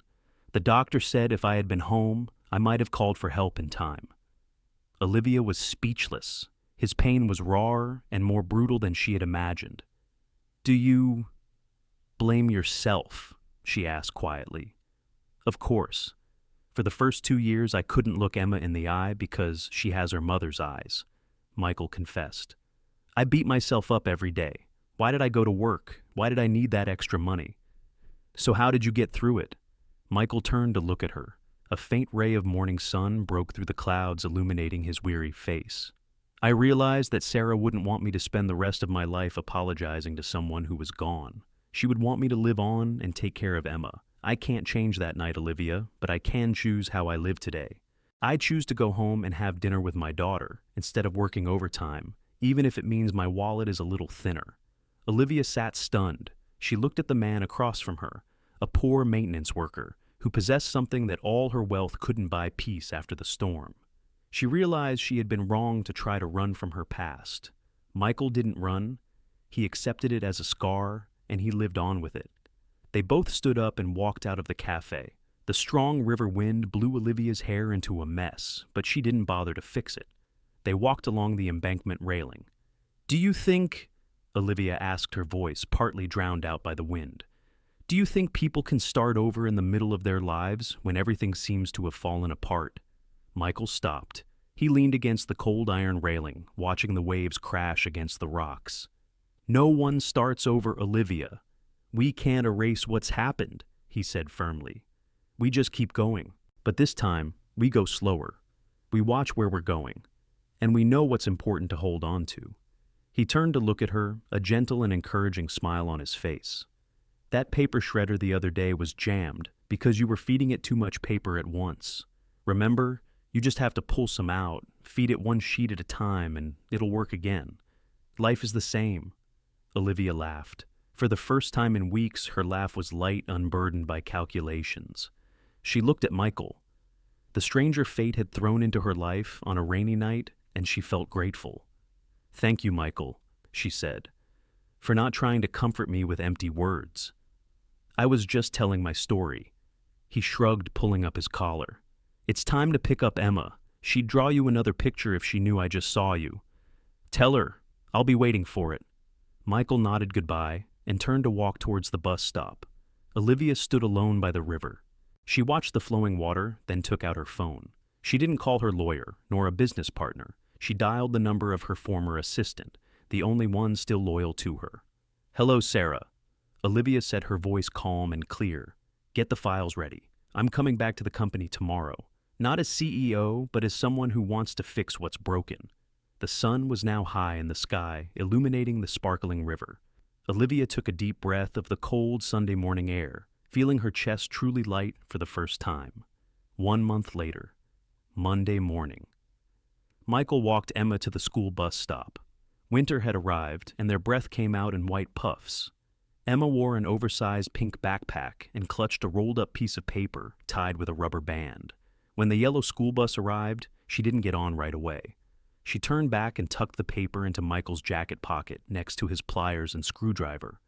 The doctor said if I had been home, I might have called for help in time." Olivia was speechless. His pain was rawer and more brutal than she had imagined. "Do you blame yourself?" she asked quietly. "Of course. For the first 2 years, I couldn't look Emma in the eye because she has her mother's eyes," Michael confessed. "I beat myself up every day. Why did I go to work? Why did I need that extra money?" "So how did you get through it?" Michael turned to look at her. A faint ray of morning sun broke through the clouds, illuminating his weary face. "I realized that Sarah wouldn't want me to spend the rest of my life apologizing to someone who was gone. She would want me to live on and take care of Emma. I can't change that night, Olivia, but I can choose how I live today. I choose to go home and have dinner with my daughter instead of working overtime, even if it means my wallet is a little thinner." Olivia sat stunned. She looked at the man across from her, a poor maintenance worker who possessed something that all her wealth couldn't buy, peace after the storm. She realized she had been wrong to try to run from her past. Michael didn't run. He accepted it as a scar, and he lived on with it. They both stood up and walked out of the cafe. The strong river wind blew Olivia's hair into a mess, but she didn't bother to fix it. They walked along the embankment railing. "Do you think," Olivia asked, her voice partly drowned out by the wind, "do you think people can start over in the middle of their lives when everything seems to have fallen apart?" Michael stopped. He leaned against the cold iron railing, watching the waves crash against the rocks. "No one starts over, Olivia. We can't erase what's happened," he said firmly. "We just keep going. But this time, we go slower. We watch where we're going. And we know what's important to hold on to." He turned to look at her, a gentle and encouraging smile on his face. "That paper shredder the other day was jammed because you were feeding it too much paper at once. Remember, you just have to pull some out, feed it one sheet at a time, and it'll work again. Life is the same." Olivia laughed. For the first time in weeks, her laugh was light, unburdened by calculations. She looked at Michael. The stranger fate had thrown into her life on a rainy night, and she felt grateful. "Thank you, Michael," she said, "for not trying to comfort me with empty words. I was just telling my story." He shrugged, pulling up his collar. "It's time to pick up Emma. She'd draw you another picture if she knew I just saw you. Tell her, I'll be waiting for it." Michael nodded goodbye and turned to walk towards the bus stop. Olivia stood alone by the river. She watched the flowing water, then took out her phone. She didn't call her lawyer, nor a business partner. She dialed the number of her former assistant, the only one still loyal to her. "Hello, Sarah." Olivia said, her voice calm and clear. "Get the files ready. I'm coming back to the company tomorrow. Not as CEO, but as someone who wants to fix what's broken." The sun was now high in the sky, illuminating the sparkling river. Olivia took a deep breath of the cold Sunday morning air, feeling her chest truly light for the first time. 1 month later, Monday morning. Michael walked Emma to the school bus stop. Winter had arrived, and their breath came out in white puffs. Emma wore an oversized pink backpack and clutched a rolled-up piece of paper tied with a rubber band. When the yellow school bus arrived, she didn't get on right away. She turned back and tucked the paper into Michael's jacket pocket next to his pliers and screwdriver.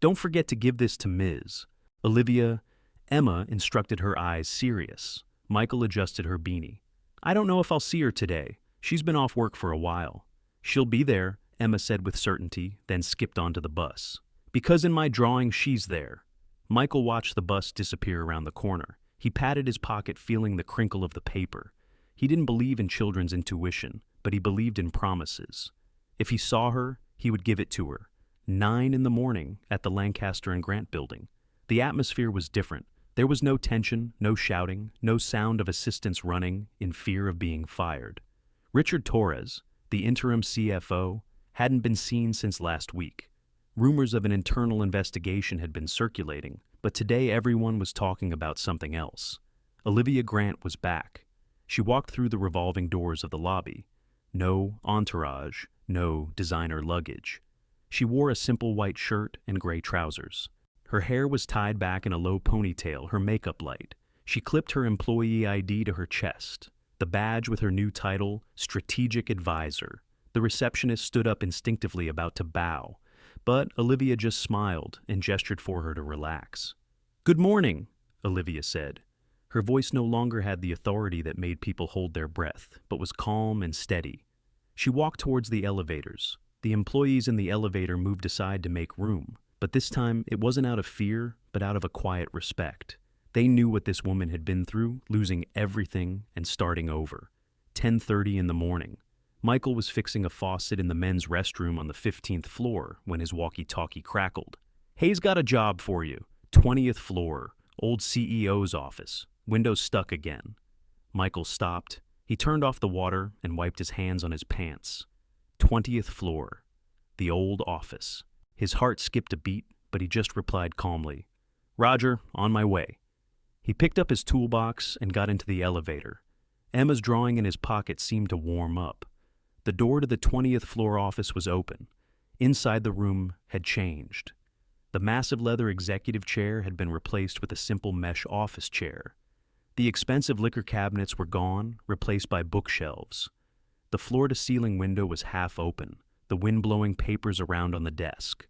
"Don't forget to give this to Ms. Olivia." Emma instructed, her eyes serious. Michael adjusted her beanie. "I don't know if I'll see her today. She's been off work for a while." "She'll be there," Emma said with certainty, then skipped onto the bus. "Because in my drawing, she's there." Michael watched the bus disappear around the corner. He patted his pocket, feeling the crinkle of the paper. He didn't believe in children's intuition, but he believed in promises. If he saw her, he would give it to her. 9 in the morning at the Lancaster and Grant building. The atmosphere was different. There was no tension, no shouting, no sound of assistants running in fear of being fired. Richard Torres, the interim CFO, hadn't been seen since last week. Rumors of an internal investigation had been circulating, but today everyone was talking about something else. Olivia Grant was back. She walked through the revolving doors of the lobby. No entourage, no designer luggage. She wore a simple white shirt and gray trousers. Her hair was tied back in a low ponytail, her makeup light. She clipped her employee ID to her chest, the badge with her new title, Strategic Advisor. The receptionist stood up instinctively, about to bow, but Olivia just smiled and gestured for her to relax. "Good morning," Olivia said. Her voice no longer had the authority that made people hold their breath, but was calm and steady. She walked towards the elevators. The employees in the elevator moved aside to make room, but this time it wasn't out of fear, but out of a quiet respect. They knew what this woman had been through, losing everything and starting over. 10:30 in the morning. Michael was fixing a faucet in the men's restroom on the 15th floor when his walkie-talkie crackled. "Hay's got a job for you. 20th floor, old CEO's office. Windows stuck again." Michael stopped. He turned off the water and wiped his hands on his pants. 20th floor. The old office. His heart skipped a beat, but he just replied calmly, "Roger, on my way." He picked up his toolbox and got into the elevator. Emma's drawing in his pocket seemed to warm up. The door to the 20th floor office was open. Inside, the room had changed. The massive leather executive chair had been replaced with a simple mesh office chair. The expensive liquor cabinets were gone, replaced by bookshelves. The floor-to-ceiling window was half open. the wind blowing papers around on the desk.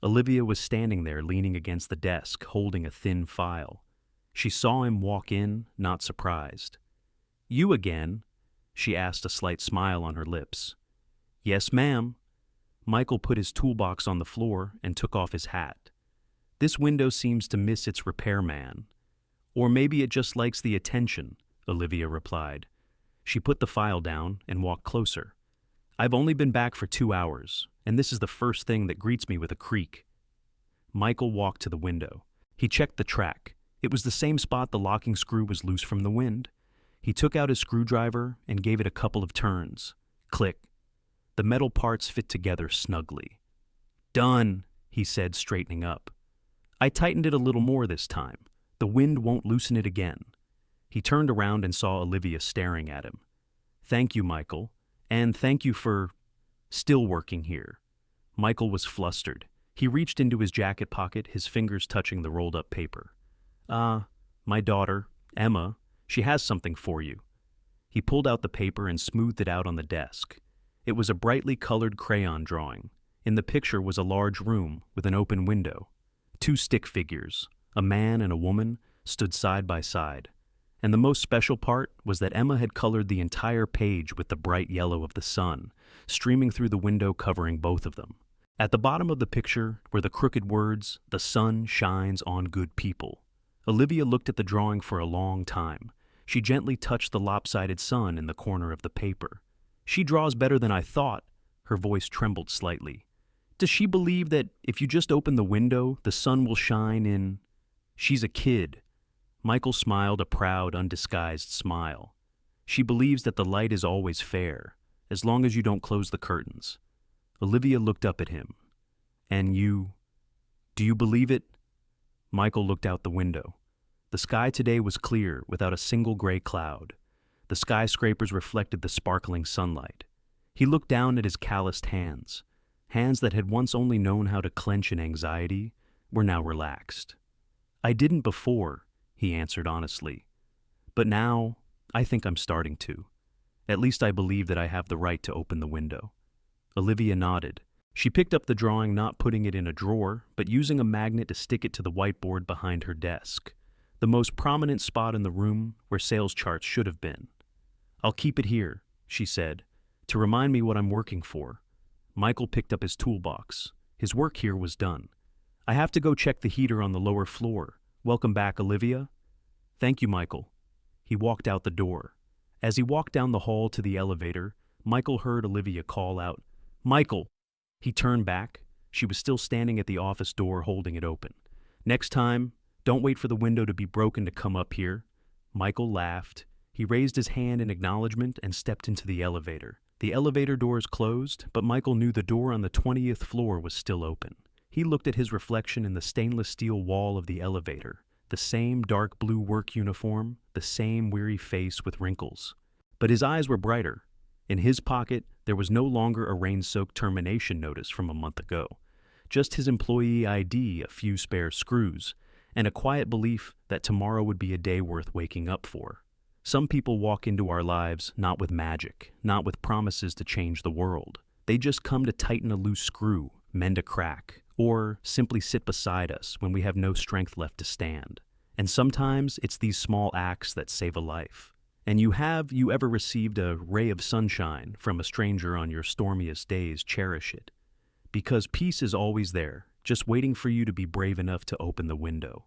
Olivia was standing there leaning against the desk, holding a thin file. She saw him walk in, not surprised. "You again?" she asked, a slight smile on her lips. "Yes, ma'am." Michael put his toolbox on the floor and took off his hat. "This window seems to miss its repairman. Or maybe it just likes the attention," Olivia replied. She put the file down and walked closer. "I've only been back for 2 hours, and this is the first thing that greets me with a creak." Michael walked to the window. He checked the track. It was the same spot the locking screw was loose from the wind. He took out his screwdriver and gave it a couple of turns. Click. The metal parts fit together snugly. "Done," he said, straightening up. "I tightened it a little more this time. The wind won't loosen it again." He turned around and saw Olivia staring at him. "Thank you, Michael. And thank you for still working here." Michael was flustered. He reached into his jacket pocket, his fingers touching the rolled-up paper. My daughter, Emma, she has something for you." He pulled out the paper and smoothed it out on the desk. It was a brightly colored crayon drawing. In the picture was a large room with an open window. 2 stick figures, a man and a woman, stood side by side. And the most special part was that Emma had colored the entire page with the bright yellow of the sun, streaming through the window covering both of them. At the bottom of the picture were the crooked words, "The sun shines on good people." Olivia looked at the drawing for a long time. She gently touched the lopsided sun in the corner of the paper. "She draws better than I thought." Her voice trembled slightly. "Does she believe that if you just open the window, the sun will shine in—" "She's a kid." Michael smiled a proud, undisguised smile. "She believes that the light is always fair, as long as you don't close the curtains." Olivia looked up at him. "And do you believe it?" Michael looked out the window. The sky today was clear, without a single gray cloud. The skyscrapers reflected the sparkling sunlight. He looked down at his calloused hands. Hands that had once only known how to clench in anxiety were now relaxed. "I didn't before," he answered honestly. "But now, I think I'm starting to. At least I believe that I have the right to open the window." Olivia nodded. She picked up the drawing, not putting it in a drawer, but using a magnet to stick it to the whiteboard behind her desk, the most prominent spot in the room where sales charts should have been. "I'll keep it here," she said, "to remind me what I'm working for." Michael picked up his toolbox. His work here was done. "I have to go check the heater on the lower floor. Welcome back, Olivia." "Thank you, Michael." He walked out the door. As he walked down the hall to the elevator, Michael heard Olivia call out, "Michael!" He turned back. She was still standing at the office door, holding it open. "Next time, don't wait for the window to be broken to come up here." Michael laughed. He raised his hand in acknowledgement and stepped into the elevator. The elevator doors closed, but Michael knew the door on the 20th floor was still open. He looked at his reflection in the stainless steel wall of the elevator, the same dark blue work uniform, the same weary face with wrinkles. But his eyes were brighter. In his pocket, there was no longer a rain-soaked termination notice from a month ago, just his employee ID, a few spare screws, and a quiet belief that tomorrow would be a day worth waking up for. Some people walk into our lives not with magic, not with promises to change the world. They just come to tighten a loose screw, mend a crack, or simply sit beside us when we have no strength left to stand. And sometimes it's these small acts that save a life. And you ever received a ray of sunshine from a stranger on your stormiest days, cherish it. Because peace is always there, just waiting for you to be brave enough to open the window.